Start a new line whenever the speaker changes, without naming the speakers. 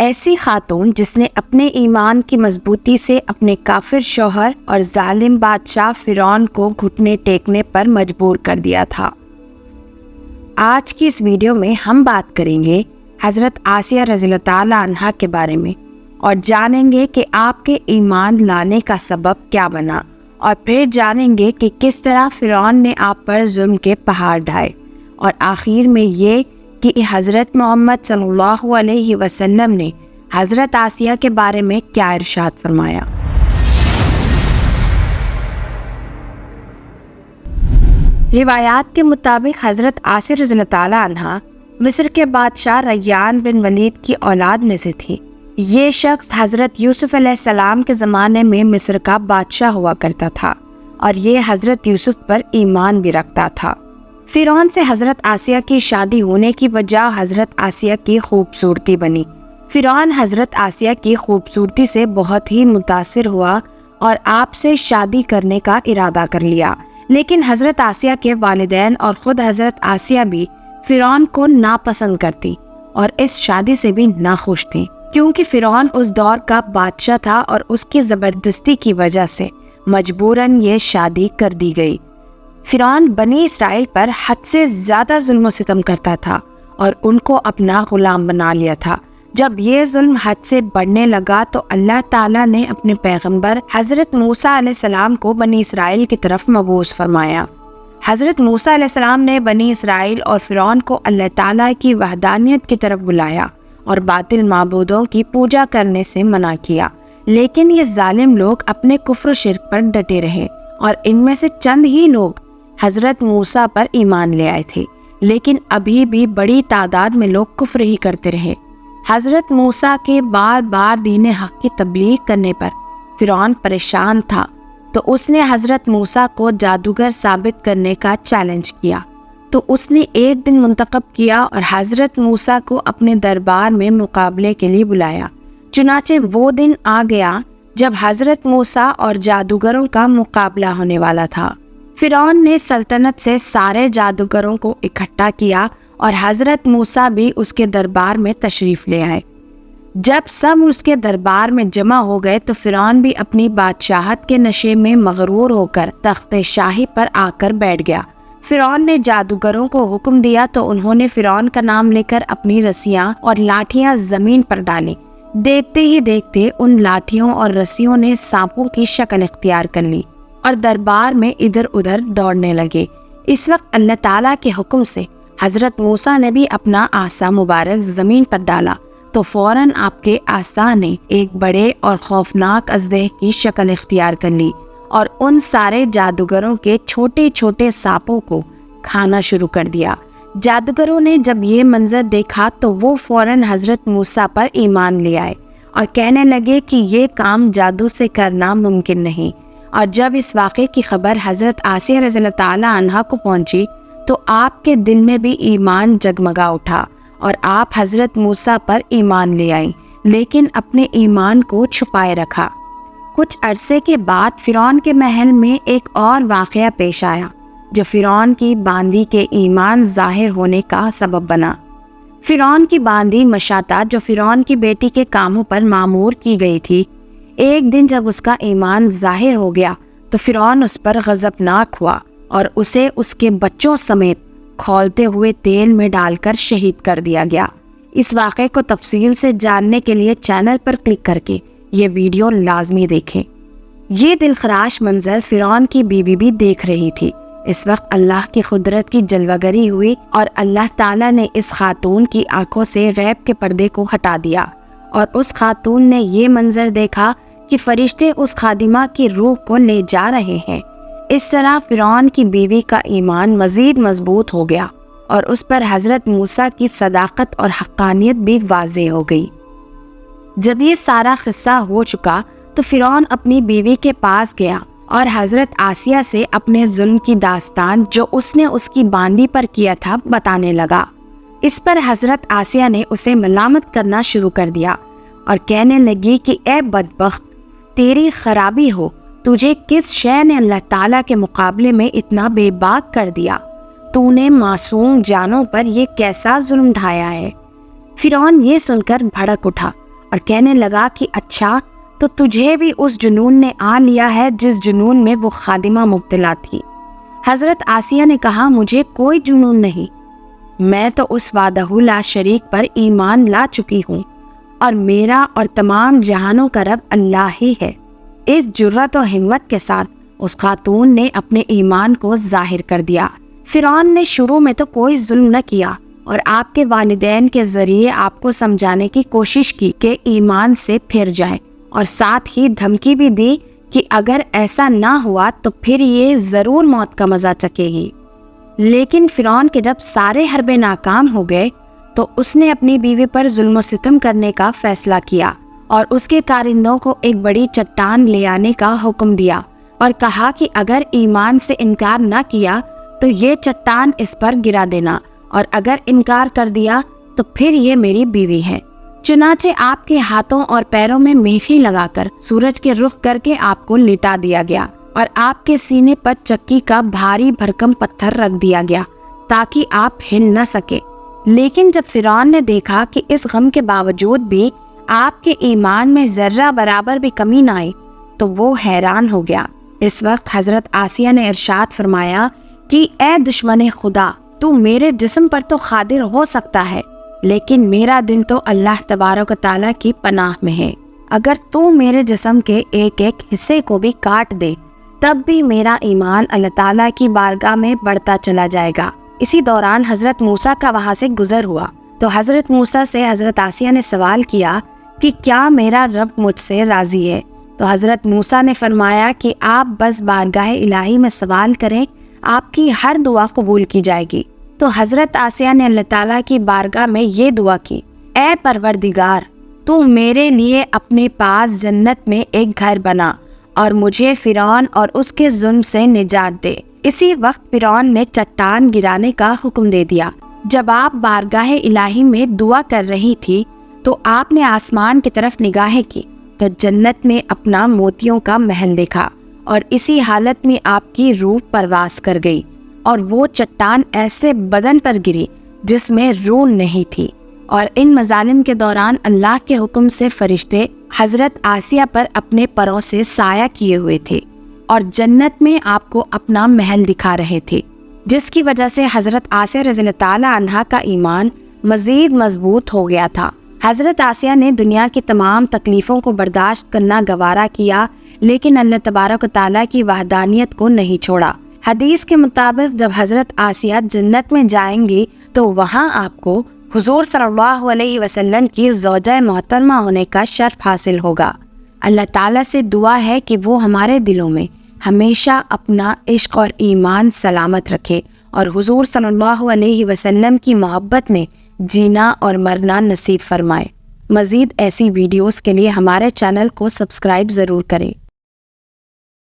ایسی خاتون جس نے اپنے ایمان کی مضبوطی سے اپنے کافر شوہر اور ظالم بادشاہ فرعون کو گھٹنے ٹیکنے پر مجبور کر دیا تھا۔ آج کی اس ویڈیو میں ہم بات کریں گے حضرت آسیہ رضی اللہ تعالیٰ عنہا کے بارے میں اور جانیں گے کہ آپ کے ایمان لانے کا سبب کیا بنا، اور پھر جانیں گے کہ کس طرح فرعون نے آپ پر ظلم کے پہاڑ ڈھائے، اور آخر میں یہ کہ حضرت محمد صلی اللہ علیہ وسلم نے حضرت آسیہ کے بارے میں کیا ارشاد فرمایا۔ روایات کے مطابق حضرت آسیہ رضی اللہ تعالیٰ عنہا مصر کے بادشاہ ریان بن ولید کی اولاد میں سے تھی۔ یہ شخص حضرت یوسف علیہ السلام کے زمانے میں مصر کا بادشاہ ہوا کرتا تھا اور یہ حضرت یوسف پر ایمان بھی رکھتا تھا۔ فرعون سے حضرت آسیہ کی شادی ہونے کی وجہ حضرت آسیہ کی خوبصورتی بنی۔ فرعون حضرت آسیہ کی خوبصورتی سے بہت ہی متاثر ہوا اور آپ سے شادی کرنے کا ارادہ کر لیا، لیکن حضرت آسیہ کے والدین اور خود حضرت آسیہ بھی فرعون کو ناپسند کرتی اور اس شادی سے بھی ناخوش تھی، کیونکہ فرعون اس دور کا بادشاہ تھا اور اس کی زبردستی کی وجہ سے مجبوراً یہ شادی کر دی گئی۔ فرعون بنی اسرائیل پر حد سے زیادہ ظلم و ستم کرتا تھا اور ان کو اپنا غلام بنا لیا تھا۔ جب یہ ظلم حد سے بڑھنے لگا تو اللہ تعالیٰ نے اپنے پیغمبر حضرت موسیٰ علیہ السلام کو بنی اسرائیل کی طرف مبعوث فرمایا۔ حضرت موسیٰ علیہ السلام نے بنی اسرائیل اور فرعون کو اللہ تعالیٰ کی وحدانیت کی طرف بلایا اور باطل معبودوں کی پوجا کرنے سے منع کیا، لیکن یہ ظالم لوگ اپنے کفر و شرک پر ڈٹے رہے اور ان میں سے چند ہی لوگ حضرت موسیٰ پر ایمان لے آئے تھے، لیکن ابھی بھی بڑی تعداد میں لوگ کفر ہی کرتے رہے۔ حضرت موسیٰ کے بار بار دین حق کی تبلیغ کرنے پر فرعون پریشان تھا، تو اس نے حضرت موسیٰ کو جادوگر ثابت کرنے کا چیلنج کیا۔ تو اس نے ایک دن منتخب کیا اور حضرت موسیٰ کو اپنے دربار میں مقابلے کے لیے بلایا۔ چنانچہ وہ دن آ گیا جب حضرت موسیٰ اور جادوگروں کا مقابلہ ہونے والا تھا۔ فرعون نے سلطنت سے سارے جادوگروں کو اکٹھا کیا اور حضرت موسیٰ بھی اس کے دربار میں تشریف لے آئے۔ جب سب اس کے دربار میں جمع ہو گئے تو فرعون بھی اپنی بادشاہت کے نشے میں مغرور ہو کر تخت شاہی پر آ کر بیٹھ گیا۔ فرعون نے جادوگروں کو حکم دیا تو انہوں نے فرعون کا نام لے کر اپنی رسیاں اور لاٹھیاں زمین پر ڈالیں۔ دیکھتے ہی دیکھتے ان لاٹھیوں اور رسیوں نے سانپوں کی شکل اختیار کر لی اور دربار میں ادھر ادھر دوڑنے لگے۔ اس وقت اللہ تعالیٰ کے حکم سے حضرت موسیٰ نے بھی اپنا عصا مبارک زمین پر ڈالا تو فوراً آپ کے عصا نے ایک بڑے اور خوفناک اژدہے کی شکل اختیار کر لی اور ان سارے جادوگروں کے چھوٹے چھوٹے سانپوں کو کھانا شروع کر دیا۔ جادوگروں نے جب یہ منظر دیکھا تو وہ فوراً حضرت موسیٰ پر ایمان لے آئے اور کہنے لگے کہ یہ کام جادو سے کرنا ممکن نہیں۔ اور جب اس واقعے کی خبر حضرت آسیہ رضی اللہ تعالیٰ عنہا کو پہنچی تو آپ کے دل میں بھی ایمان جگمگا اٹھا اور آپ حضرت موسیٰ پر ایمان لے آئیں، لیکن اپنے ایمان کو چھپائے رکھا۔ کچھ عرصے کے بعد فرعون کے محل میں ایک اور واقعہ پیش آیا جو فرعون کی باندی کے ایمان ظاہر ہونے کا سبب بنا۔ فرعون کی باندی مشاطہ جو فرعون کی بیٹی کے کاموں پر مامور کی گئی تھی، ایک دن جب اس کا ایمان ظاہر ہو گیا تو فرعون اس پر غضبناک ہوا اور اسے اس کے بچوں سمیت کھولتے ہوئے تیل میں ڈال کر شہید کر دیا گیا۔ اس واقعے کو تفصیل سے جاننے کے لیے چینل پر کلک کر کے یہ ویڈیو لازمی دیکھیں۔ یہ دلخراش منظر فرعون کی بیوی بھی دیکھ رہی تھی۔ اس وقت اللہ کی قدرت کی جلوہ گری ہوئی اور اللہ تعالیٰ نے اس خاتون کی آنکھوں سے غیب کے پردے کو ہٹا دیا اور اس خاتون نے یہ منظر دیکھا کہ فرشتے اس خادمہ کی روح کو لے جا رہے ہیں۔ اس طرح فرعون کی بیوی کا ایمان مزید مضبوط ہو گیا اور اس پر حضرت موسیٰ کی صداقت اور حقانیت بھی واضح ہو گئی۔ جب یہ سارا قصہ ہو چکا تو فرعون اپنی بیوی کے پاس گیا اور حضرت آسیہ سے اپنے ظلم کی داستان جو اس نے اس کی باندی پر کیا تھا بتانے لگا۔ اس پر حضرت آسیہ نے اسے ملامت کرنا شروع کر دیا اور کہنے لگی کہ اے بدبخت، تیری خرابی ہو، تجھے کس شے نے اللہ تعالیٰ کے مقابلے میں اتنا بے باک کر دیا؟ تو نے معصوم جانوں پر یہ کیسا ظلم ڈھایا ہے؟ فرعون یہ سن کر بھڑک اٹھا اور کہنے لگا کہ اچھا تو تجھے بھی اس جنون نے آ لیا ہے جس جنون میں وہ خادمہ مبتلا تھی۔ حضرت آسیہ نے کہا مجھے کوئی جنون نہیں، میں تو اس وحدہ لا شریک پر ایمان لا چکی ہوں اور میرا اور تمام جہانوں کا رب اللہ ہی ہے۔ اس جرأت و ہمت کے ساتھ اس خاتون نے اپنے ایمان کو ظاہر کر دیا۔ فرعون نے شروع میں تو کوئی ظلم نہ کیا اور آپ کے والدین کے ذریعے آپ کو سمجھانے کی کوشش کی کہ ایمان سے پھر جائیں، اور ساتھ ہی دھمکی بھی دی کہ اگر ایسا نہ ہوا تو پھر یہ ضرور موت کا مزہ چکھے گی۔ لیکن فرعون کے جب سارے حربے ناکام ہو گئے تو اس نے اپنی بیوی پر ظلم و ستم کرنے کا فیصلہ کیا اور اس کے کارندوں کو ایک بڑی چٹان لے آنے کا حکم دیا اور کہا کہ اگر ایمان سے انکار نہ کیا تو یہ چٹان اس پر گرا دینا، اور اگر انکار کر دیا تو پھر یہ میری بیوی ہے۔ چنانچہ آپ کے ہاتھوں اور پیروں میں میخی لگا کر سورج کے رخ کر کے آپ کو لٹا دیا گیا اور آپ کے سینے پر چکی کا بھاری بھرکم پتھر رکھ دیا گیا تاکہ آپ ہل نہ سکے۔ لیکن جب فرعون نے دیکھا کہ اس غم کے باوجود بھی آپ کے ایمان میں ذرہ برابر بھی کمی نہ آئی تو وہ حیران ہو گیا۔ اس وقت حضرت آسیہ نے ارشاد فرمایا کہ اے دشمن خدا، تو میرے جسم پر تو قادر ہو سکتا ہے لیکن میرا دل تو اللہ تبارک و تعالیٰ کی پناہ میں ہے۔ اگر تو میرے جسم کے ایک ایک حصے کو بھی کاٹ دے تب بھی میرا ایمان اللہ تعالیٰ کی بارگاہ میں بڑھتا چلا جائے گا۔ اسی دوران حضرت موسیٰ کا وہاں سے گزر ہوا تو حضرت موسیٰ سے حضرت آسیہ نے سوال کیا کہ کیا میرا رب مجھ سے راضی ہے؟ تو حضرت موسیٰ نے فرمایا کہ آپ بس بارگاہ الہی میں سوال کریں، آپ کی ہر دعا قبول کی جائے گی۔ تو حضرت آسیہ نے اللہ تعالیٰ کی بارگاہ میں یہ دعا کی، اے پروردگار، تو میرے لیے اپنے پاس جنت میں ایک گھر بنا اور مجھے فرعون اور اس کے ظلم سے نجات دے۔ اسی وقت فرعون نے چٹان گرانے کا حکم دے دیا۔ جب آپ بارگاہ الہی میں دعا کر رہی تھی تو آپ نے آسمان کی طرف نگاہیں کی تو جنت میں اپنا موتیوں کا محل دیکھا، اور اسی حالت میں آپ کی روح پرواز کر گئی اور وہ چٹان ایسے بدن پر گری جس میں روح نہیں تھی۔ اور ان مظالم کے دوران اللہ کے حکم سے فرشتے حضرت آسیہ پر اپنے پروں سے سایہ کیے ہوئے تھے اور جنت میں آپ کو اپنا محل دکھا رہے تھے، جس کی وجہ سے حضرت آسیہ رضی اللہ تعالیٰ عنہا کا ایمان مزید مضبوط ہو گیا تھا۔ حضرت آسیہ نے دنیا کی تمام تکلیفوں کو برداشت کرنا گوارا کیا لیکن اللہ تبارک و تعالیٰ کی وحدانیت کو نہیں چھوڑا۔ حدیث کے مطابق جب حضرت آسیہ جنت میں جائیں گی تو وہاں آپ کو حضور صلی اللہ علیہ وسلم کی زوجہ محترمہ ہونے کا شرف حاصل ہوگا۔ اللہ تعالیٰ سے دعا ہے کہ وہ ہمارے دلوں میں ہمیشہ اپنا عشق اور ایمان سلامت رکھے اور حضور صلی اللہ علیہ وسلم کی محبت میں جینا اور مرنا نصیب فرمائے۔ مزید ایسی ویڈیوز کے لیے ہمارے چینل کو سبسکرائب ضرور کریں۔